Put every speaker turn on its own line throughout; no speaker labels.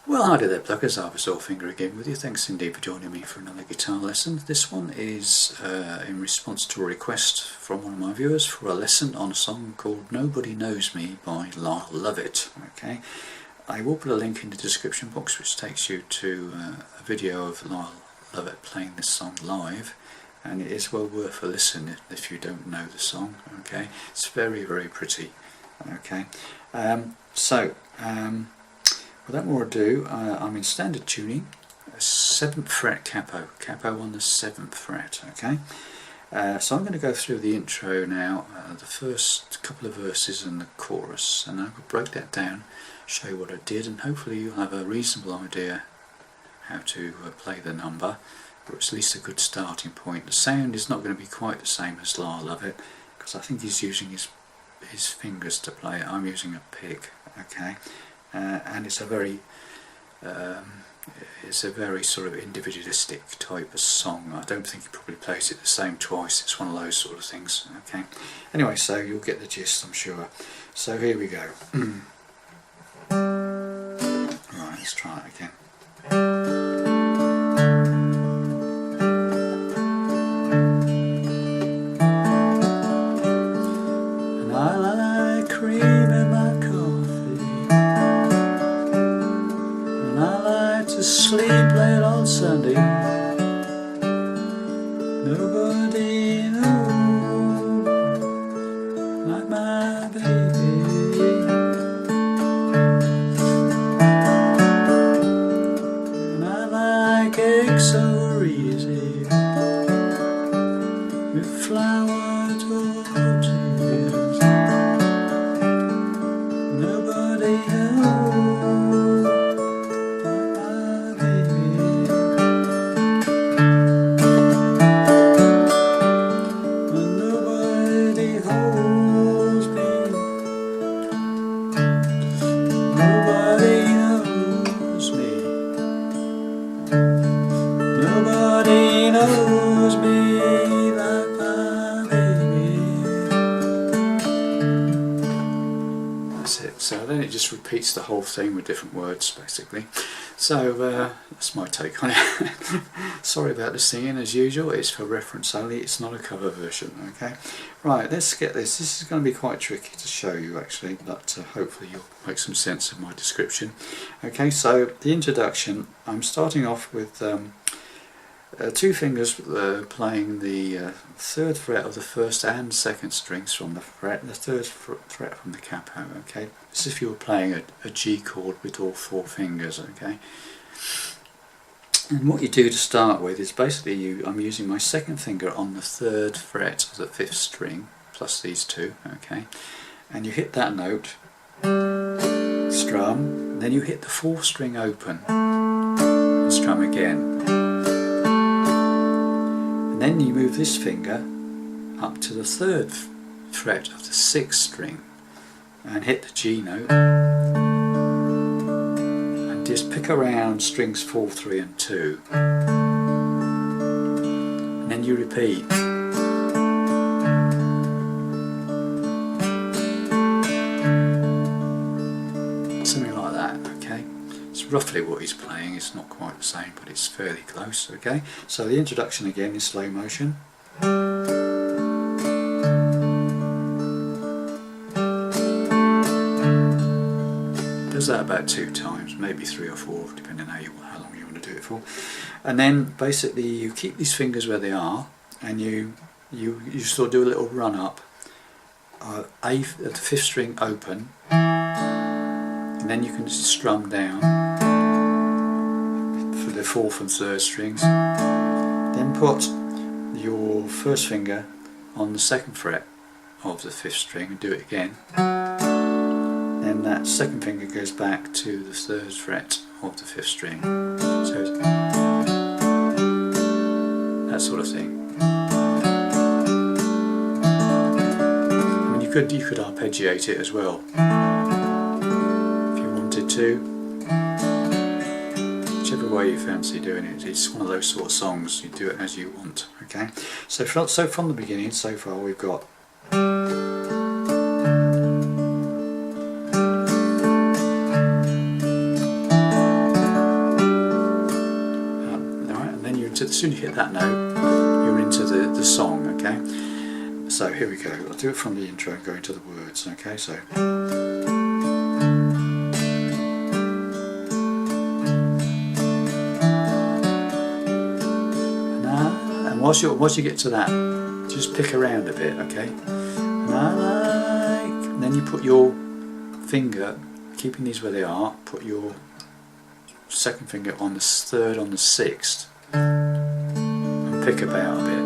Well, hi there pluggers, Arthur Soulfinger again with you. Thanks indeed for joining me for another guitar lesson. This one is in response to a request from one of my viewers for a lesson on a song called Nobody Knows Me by Lyle Lovett. Okay, I will put a link in the description box which takes you to a video of Lyle Lovett playing this song live, and it is well worth a listen if you don't know the song. Okay, it's very, very pretty. Okay, without more ado, I'm in standard tuning, a 7th fret capo on the 7th fret, okay? So I'm going to go through the intro now, the first couple of verses and the chorus, and I'll break that down, show you what I did, and hopefully you'll have a reasonable idea how to play the number, or at least a good starting point. The sound is not going to be quite the same as Lyle Lovett, because I think he's using his fingers to play it. I'm using a pick, okay? And it's a very sort of individualistic type of song. I don't think he probably plays it the same twice. It's one of those sort of things. Okay. Anyway, so you'll get the gist, I'm sure. So here we go. Right, let's try it again. And I like cream in my coffee. Sleep late on Sunday. Nobody knows like my baby. And I like eggs so easy with flour tortillas. Nobody knows. Nobody knows me like my baby. That's it. So then it just repeats the whole thing with different words, basically. So that's my take on it. Sorry about the singing, as usual. It's for reference only. It's not a cover version. Okay. Right. Let's get this. This is going to be quite tricky to show you, actually, but hopefully you'll make some sense of my description. Okay. So the introduction. I'm starting off with. Two fingers playing the 3rd fret of the 1st and 2nd strings from the fret, the 3rd fret from the capo, okay? As if you were playing a G chord with all 4 fingers, okay? And what you do to start with is basically I'm using my 2nd finger on the 3rd fret of the 5th string, plus these 2, okay? And you hit that note, strum, then you hit the 4th string open, and strum again. Then you move this finger up to the 3rd fret of the 6th string and hit the G note and just pick around strings 4, 3 and 2, and then you repeat. Something like that, okay? It's roughly what he's playing. It's not quite the same, but it's fairly close, okay? So the introduction again is slow motion. Does that about 2 times, maybe 3 or 4, depending on how long you want to do it for. And then basically you keep these fingers where they are, and you sort of do a little run up. The 5th string open, and then you can strum down for the 4th and 3rd strings. Then put your 1st finger on the 2nd fret of the 5th string and do it again. Then that 2nd finger goes back to the 3rd fret of the 5th string. So that sort of thing. I mean, you could arpeggiate it as well. To whichever way you fancy doing it. It's one of those sort of songs, you do it as you want, okay? So from the beginning, so far we've got as soon as you hit that note, you're into the song, okay? So here we go. I'll do it from the intro and go into the words, okay? So. And once you get to that, just pick around a bit, okay? And then you put your finger, keeping these where they are, put your second finger on the third on the sixth and pick about a bit.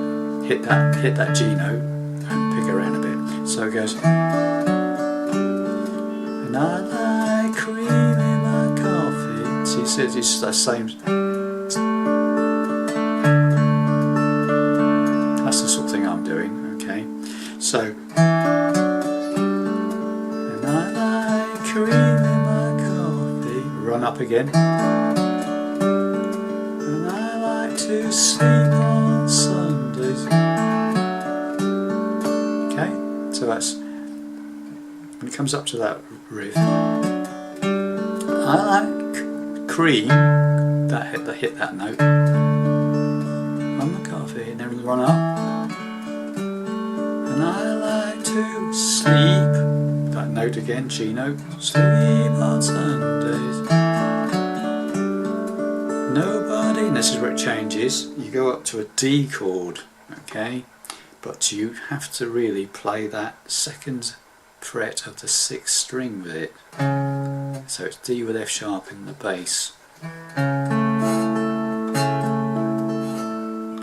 Hit that G note and pick around a bit. So it goes. And I like cream in my coffee. See, it's that same. That's the sort of thing I'm doing. Okay, so. And I like cream in my coffee. Run up again. And I like to sleep on Sundays. Okay, so that's when it comes up to that riff. I like cream. Hit that note. On the coffee, and then run up. And I like to sleep. That note again, G note. Sleep on Sundays. Nobody, and this is where it changes. You go up to a D chord, okay? But you have to really play that second fret of the sixth string with it. So it's D with F sharp in the bass.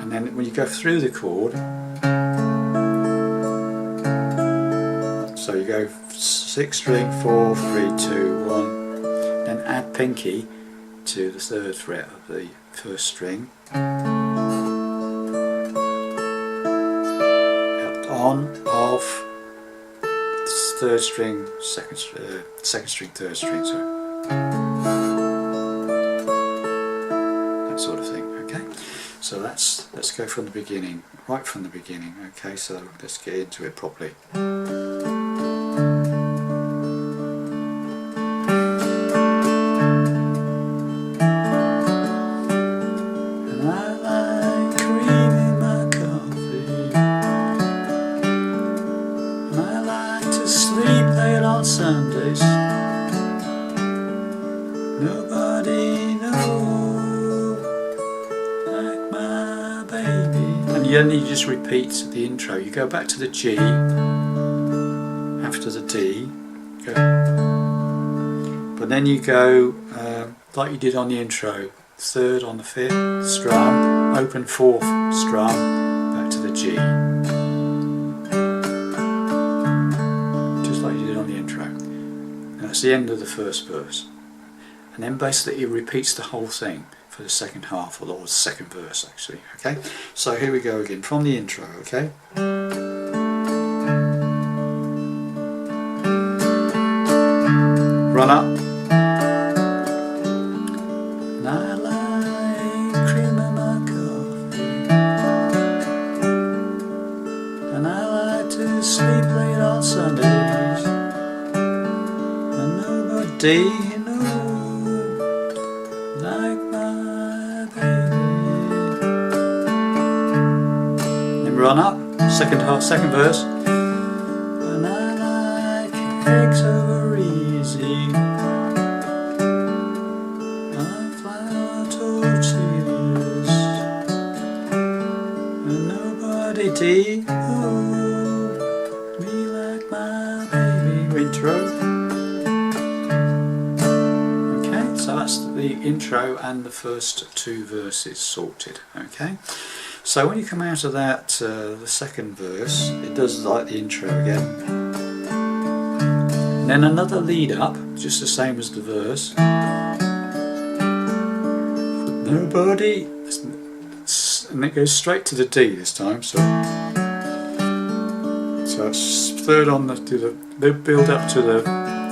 And then when you go through the chord, so you go sixth string, 4, 3, 2, 1, then add pinky to the third fret of the first string. On, off, third string, second string, third string, so that sort of thing. Okay, so let's go from the beginning, right from the beginning. Okay, so let's get into it properly. Sundays, nobody knows like my baby. And then you just repeat the intro. You go back to the G after the D, but then you go like you did on the intro, third on the fifth strum, open fourth strum, back to the G. That's the end of the first verse, and then basically it repeats the whole thing for the second half, or the second verse actually. Okay, so here we go again from the intro. Okay, run up. And I like cream in my coffee, and I like to sleep late on Sundays. Do you know like my baby? Then run up, second verse. And I like eggs over easy, and flour tortillas, and nobody knows me like my baby. Intro. So that's the intro and the first two verses sorted. Okay, so when you come out of that, the second verse, it does like the intro again. And then another lead up, just the same as the verse. Nobody, and it goes straight to the D this time. So it's third on they build up to the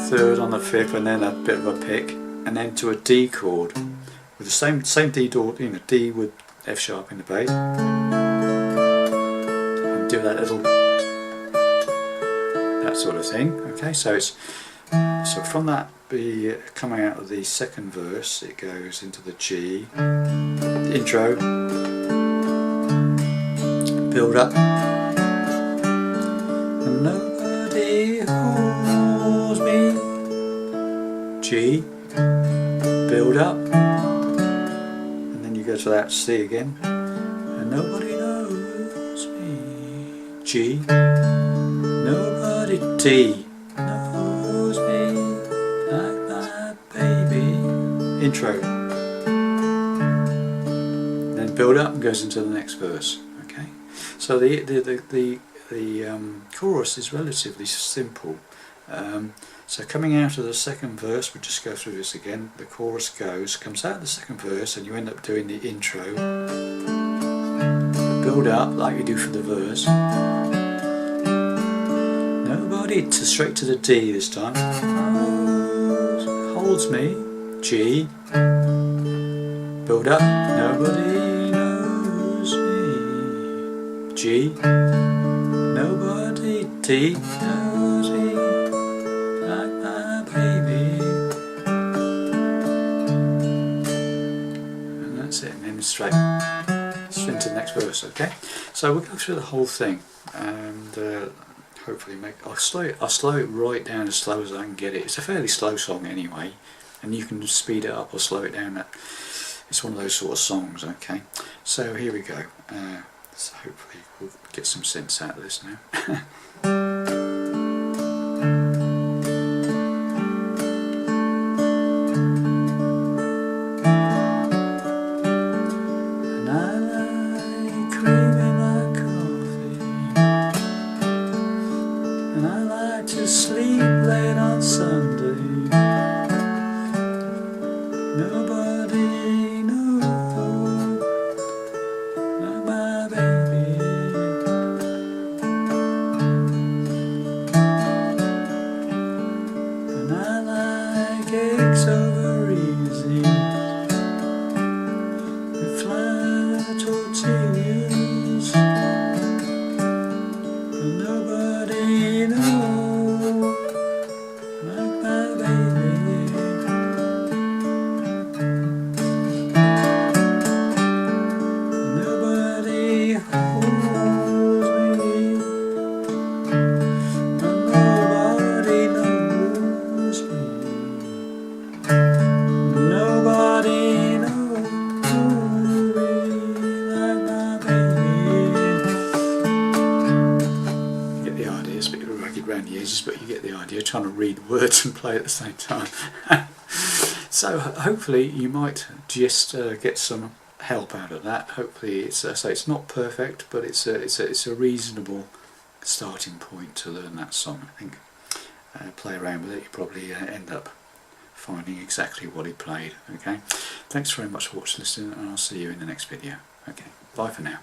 third on the fifth, and then a bit of a pick. And then to a D chord with the same D chord, D with F sharp in the bass, and do that sort of thing. Okay, so from that coming out of the second verse, it goes into the G, the intro, build up, and nobody holds me, G, build up, and then you go to that C again, and nobody knows me, G, nobody, D, knows me like my baby, intro, then build up and goes into the next verse. Okay, so the chorus is relatively simple. So coming out of the second verse, we'll just go through this again. The chorus comes out of the second verse, and you end up doing the intro, build up like you do for the verse. Nobody, straight to the D this time. Holds me, G. Build up. Nobody knows me, G. Nobody, D, knows me like my baby. And that's it. And then straight into the next verse. Okay. So we'll go through the whole thing, and hopefully I'll slow it right down as slow as I can get it. It's a fairly slow song anyway, and you can speed it up or slow it down. It's one of those sort of songs. Okay, so here we go. So hopefully we'll get some sense out of this now. And I like cream in my coffee, and I like to sleep late on Sunday. Nobody knows like my baby. And I like eggs over easy with flat tortillas. And nobody knows like my baby. Nobody holds me, and nobody knows me. Nobody knows me like my baby. You get the idea. It's a bit ragged round the edges, but you get the idea. Trying to read words and play at the same time. So hopefully you might just get some help out of that. Hopefully it's not perfect, but it's a reasonable starting point to learn that song. I think play around with it, you probably end up finding exactly what he played. Okay, thanks very much for watching, listening, and I'll see you in the next video. Okay, bye for now.